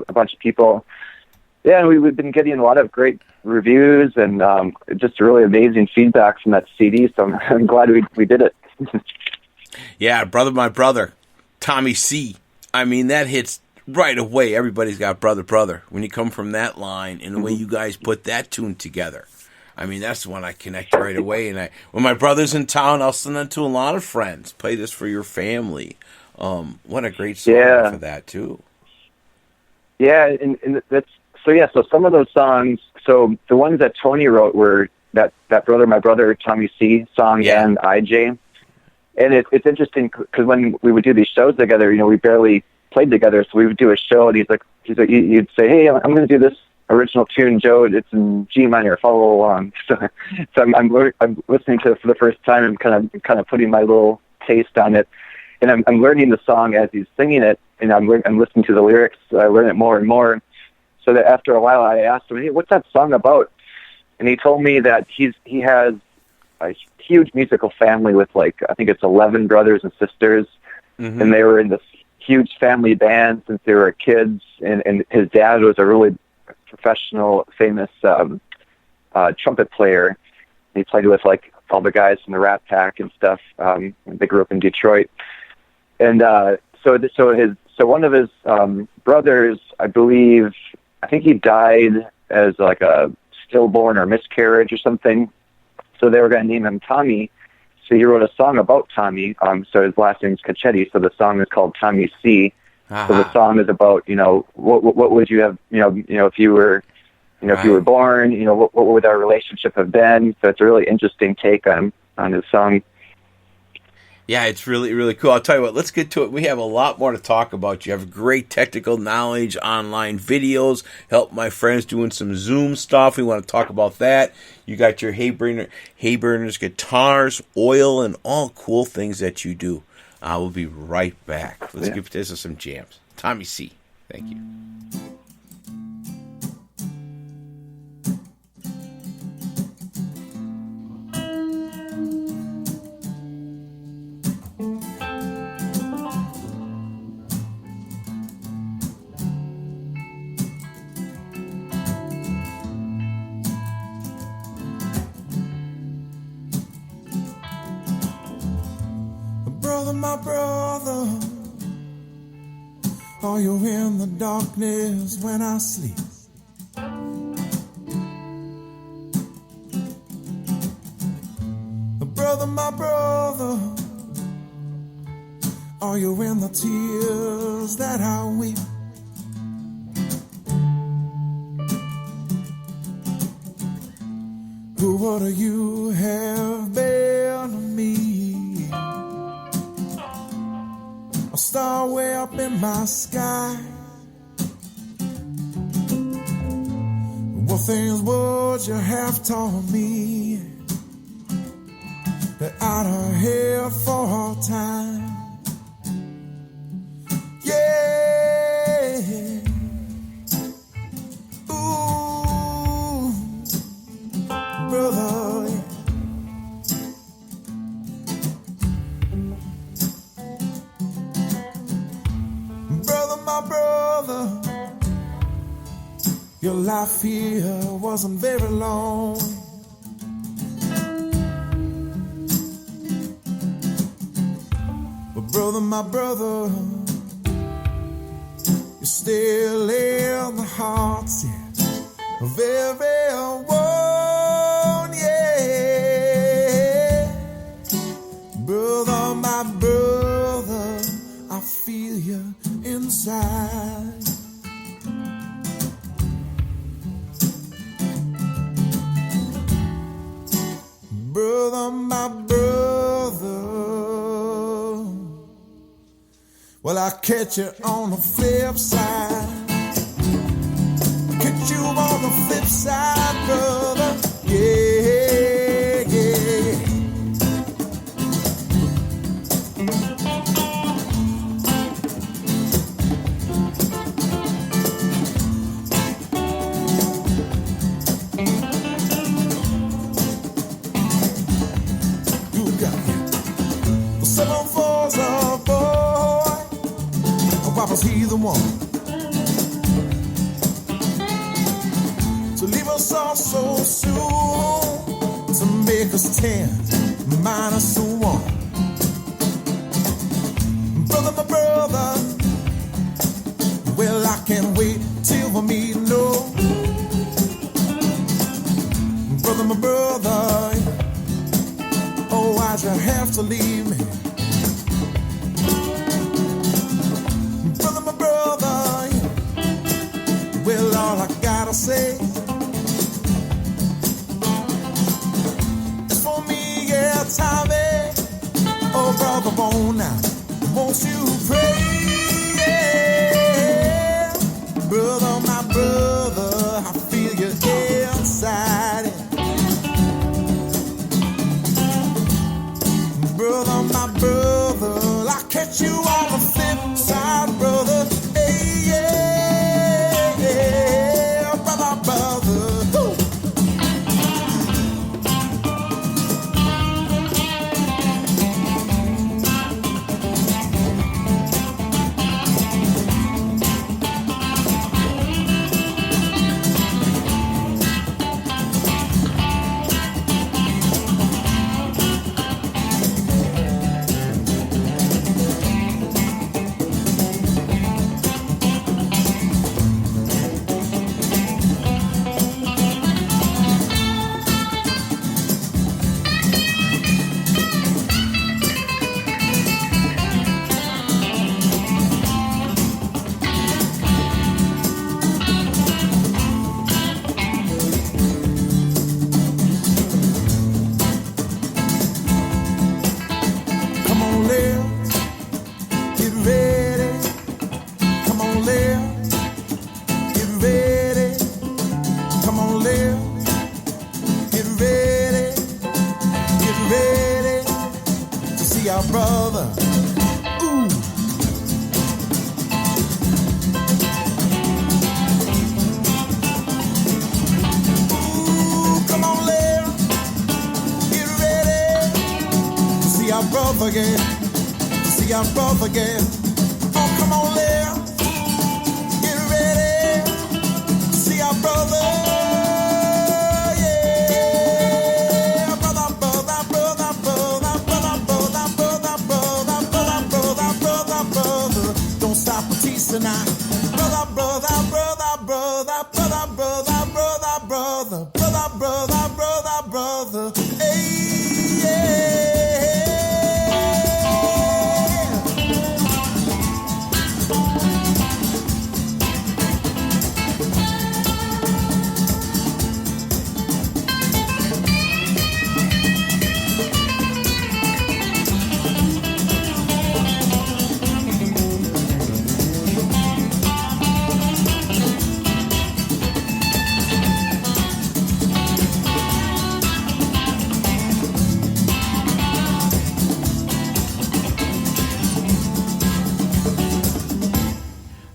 a bunch of people. Yeah, and we've been getting a lot of great reviews and just really amazing feedback from that CD. So I'm glad we did it. Yeah, Brother My Brother, Tommy C. I mean, that hits right away. Everybody's got Brother. When you come from that line and the way you guys put that tune together, I mean, that's the one I connect right away. And when my brother's in town, I'll send it to a lot of friends. Play this for your family. What a great song for that, too. Yeah, and that's... So some of those songs, so the ones that Tony wrote were that Brother My Brother, Tommy C song and IJ. And it's interesting because when we would do these shows together, we barely played together. So we would do a show and he's like, you'd say, hey, I'm going to do this original tune, Joe. It's in G minor, follow along. So I'm listening to it for the first time and kind of putting my little taste on it. And I'm learning the song as he's singing it, and I'm listening to the lyrics. So I learn it more and more. So that after a while, I asked him, hey, what's that song about? And he told me that he has a huge musical family with, I think it's 11 brothers and sisters. Mm-hmm. And they were in this huge family band since they were kids. And his dad was a really professional, famous trumpet player. He played with, all the guys from the Rat Pack and stuff. They grew up in Detroit. And so one of his brothers, I think he died as a stillborn or miscarriage or something. So they were going to name him Tommy. So he wrote a song about Tommy. So his last name is Cacchetti. So the song is called Tommy C. Uh-huh. So the song is about, what would you have, if you were, if you were born, what would our relationship have been? So it's a really interesting take on his song. Yeah, it's really, really cool. I'll tell you what, let's get to it. We have a lot more to talk about. You have great technical knowledge, online videos, help my friends doing some Zoom stuff. We want to talk about that. You got your Hayburners guitars, oil, and all cool things that you do. I will be right back. Let's give this some jams. Tommy C. Thank you. My brother, are you in the darkness when I sleep? Brother, my brother, are you in the tears that I weep? Who would you have been to me? A star way up in my sky. What things would you have taught me that I'd have had for a time? Yeah. Ooh, brother, yeah. Brother, my brother, your life here wasn't very long. But brother, my brother, you're still in the hearts of everyone, yeah. Brother, my brother, I feel you inside. Brother, my brother, well, I'll catch you on the flip side. Catch you on the flip side, brother, yeah, yeah. You got it. The 7-4's a boy. Why was he the one? it's 10 minus 1. Brother, my brother, well, I can't wait till we meet, no. Brother, my brother, oh, why'd you have to leave me? Brother, my brother, well, all I gotta say is for me, yeah, Tommy. Oh, brother, won't you pray? Yeah. Brother, my brother, I feel you inside. Brother, my brother, I'll catch you on the flip side, brother. Hey, yeah, yeah, brother, brother. Woo. Come on, Lil, get ready. Come on, Lil, get ready. Come on, Lil, get ready. Get ready to see our brother. Ooh. Ooh, come on, Lil, get ready to see our brother again. To see our brother again. Oh, come on, Lil, get ready to see our brother. Yeah, brother, brother, brother, brother, brother, brother, brother, brother, brother, brother, brother, brother. Don't stop the teasing now. Brother, brother, brother, brother, brother, brother, brother, brother, brother, brother, brother, brother. Hey, yeah.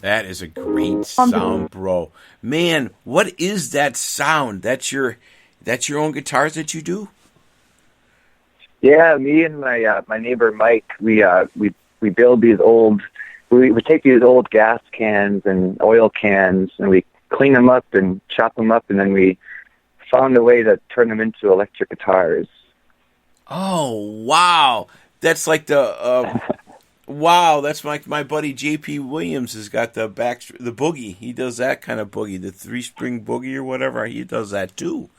That is a great sound, bro. Man, what is that sound? That's your own guitars that you do? Yeah, me and my neighbor Mike, we build these old. We take these old gas cans and oil cans, and we clean them up and chop them up, and then we found a way to turn them into electric guitars. Oh, wow. That's like the wow, that's like my buddy JP Williams has got the boogie. He does that kind of boogie, the 3-string boogie or whatever. He does that too.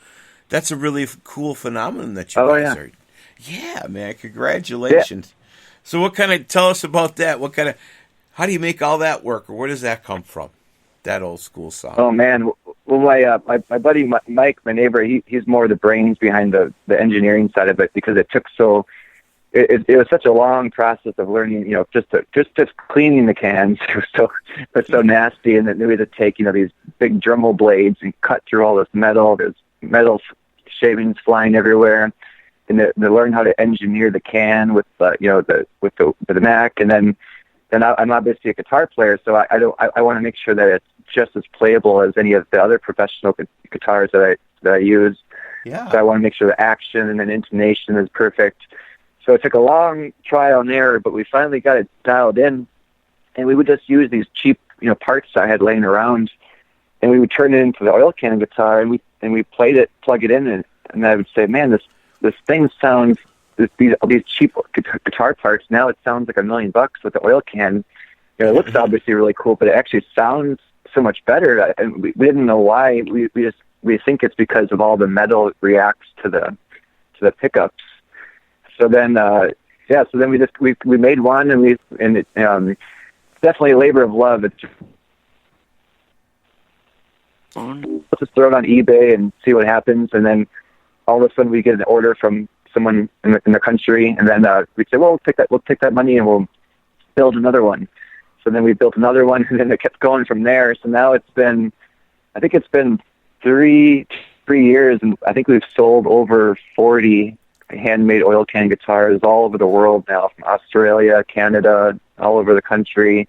That's a really cool phenomenon that you guys are. Yeah, man, congratulations. Yeah. So tell us about that. How do you make all that work, or where does that come from? That old school song. Oh man, well my buddy Mike, my neighbor, he's more the brains behind the engineering side of it, because it took it was such a long process of learning, just cleaning the cans. It was so nasty, and then we had to take, these big Dremel blades and cut through all this metal. There's metal shavings flying everywhere, and to learn how to engineer the can with the Mac, and then I'm obviously a guitar player, so I want to make sure that it's just as playable as any of the other professional guitars that I use. Yeah. So I want to make sure the action and then intonation is perfect. So it took a long trial and error, but we finally got it dialed in, and we would just use these cheap, parts I had laying around, and we would turn it into the oil can guitar, and we played it, plug it in, and I would say, man, this thing sounds all these cheap guitar parts. Now it sounds like $1 million with the oil can. It looks obviously really cool, but it actually sounds so much better. And we didn't know why. We think it's because of all the metal reacts to the pickups. So then, so then we made one, and it's definitely a labor of love. It's just, let's just throw it on eBay and see what happens. And then all of a sudden we get an order from someone in the country, and then we say, well, we'll take that money and we'll build another one. So then we built another one, and then it kept going from there. So now I think it's been 3 years, and I think we've sold over 40 handmade oil can guitars all over the world now, from Australia, Canada, all over the country.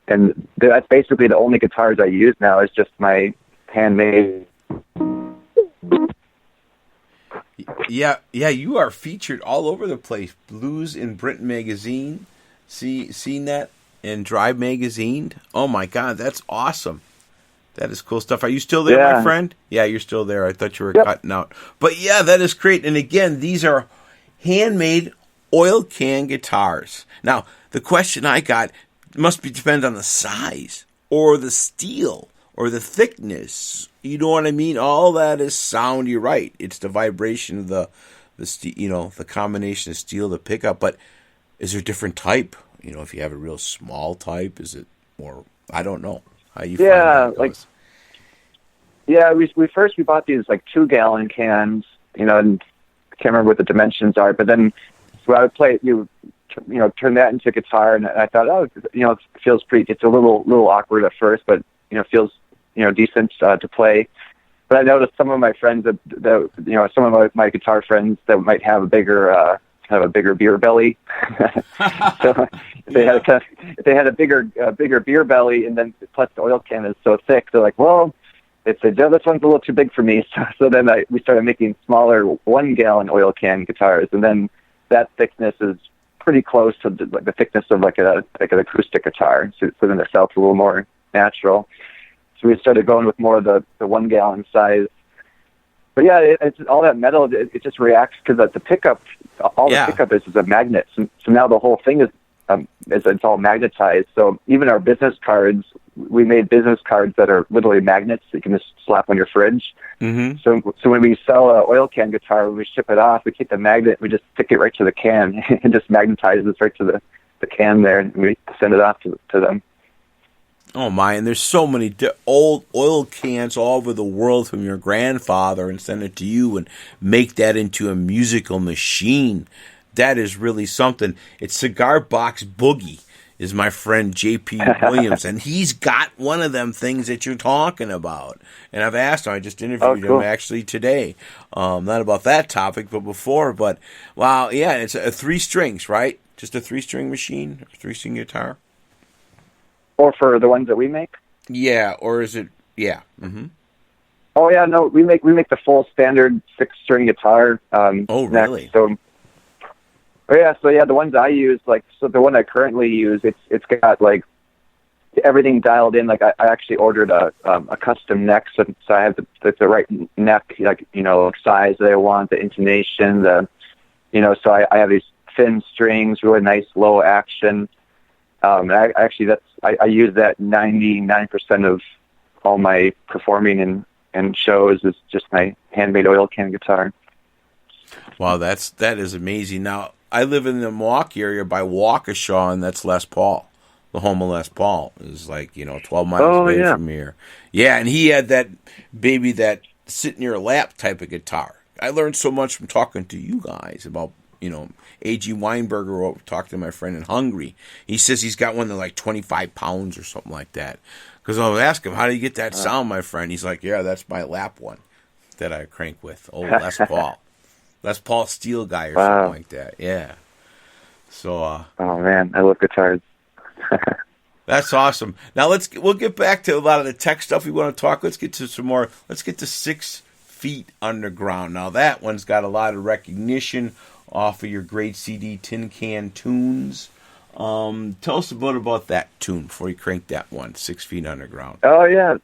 And that's basically the only guitars I use now is just my handmade. Yeah, you are featured all over the place. Blues in Britain magazine, CNET, and Drive magazine. Oh my God, that's awesome. That is cool stuff. Are you still there, my friend? Yeah, you're still there. I thought you were cutting out. But yeah, that is great. And again, these are handmade oil can guitars. Now, the question I got must depend on the size or the steel or the thickness. You know what I mean? All that is sound. You're right. It's the vibration of the the combination of steel, the pickup. But is there a different type? If you have a real small type, is it more? I don't know. How you find that we bought these like 2-gallon cans, and I can't remember what the dimensions are, but then so I would play turn that into a guitar, and I thought, it feels pretty. It's a little awkward at first, but feels decent to play. But I noticed some of my friends that some of my guitar friends that might have a bigger beer belly. So if they had a bigger beer belly, and then plus the oil can is so thick, they're like, well, they said, this one's a little too big for me. So then we started making smaller 1-gallon oil can guitars, and then that thickness is pretty close to the thickness of like an acoustic guitar. So then it sounds a little more natural. So we started going with more of the 1-gallon size. But yeah, it's all that metal. It just reacts because the pickup. The pickup is a magnet. So now the whole thing is it's all magnetized. So even our business cards, we made business cards that are literally magnets that you can just slap on your fridge. Mm-hmm. So when we sell an oil can guitar, when we ship it off, we take the magnet, we just stick it right to the can, and just magnetizes it right to the can there, and we send it off to them. Oh my! And there's so many old oil cans all over the world from your grandfather, and send it to you, and make that into a musical machine. That is really something. It's Cigar Box Boogie is my friend J.P. Williams, and he's got one of them things that you're talking about. And I've asked him. I just interviewed him actually today, not about that topic, but before. But wow, yeah, it's a 3 strings, right? Just a 3-string machine, 3-string guitar. Or for the ones that we make? Yeah, or is it? Yeah. Mm-hmm. Oh yeah, no, we make the full standard 6-string guitar. Oh really? So the ones I use, the one I currently use, it's got like everything dialed in. Like I actually ordered a custom neck, so I have the right neck, size that I want, the intonation, so I have these thin strings, really nice low action. I use that 99% of all my performing and shows is just my handmade oil can guitar. Wow, that is amazing. Now, I live in the Milwaukee area by Waukesha, and that's Les Paul. The home of Les Paul is 12 miles away from here. Yeah, and he had that sit in your lap type of guitar. I learned so much from talking to you guys about A.G. Weinberger talked to my friend in Hungary. He says he's got one that's 25 pounds or something like that. Because I was asking him, how do you get that sound, my friend? He's like, yeah, that's my lap one that I crank with. Oh, Les Paul. Les Paul Steel guy or something like that. Yeah. So. Oh, man, I love guitars. That's awesome. Now, we'll get back to a lot of the tech stuff we want to talk. Let's get to some more. Let's get to 6 Feet Underground. Now, that one's got a lot of recognition off of your great CD, Tin Can Tunes. Tell us about that tune before you crank that one, 6 Feet Underground. Oh, yeah.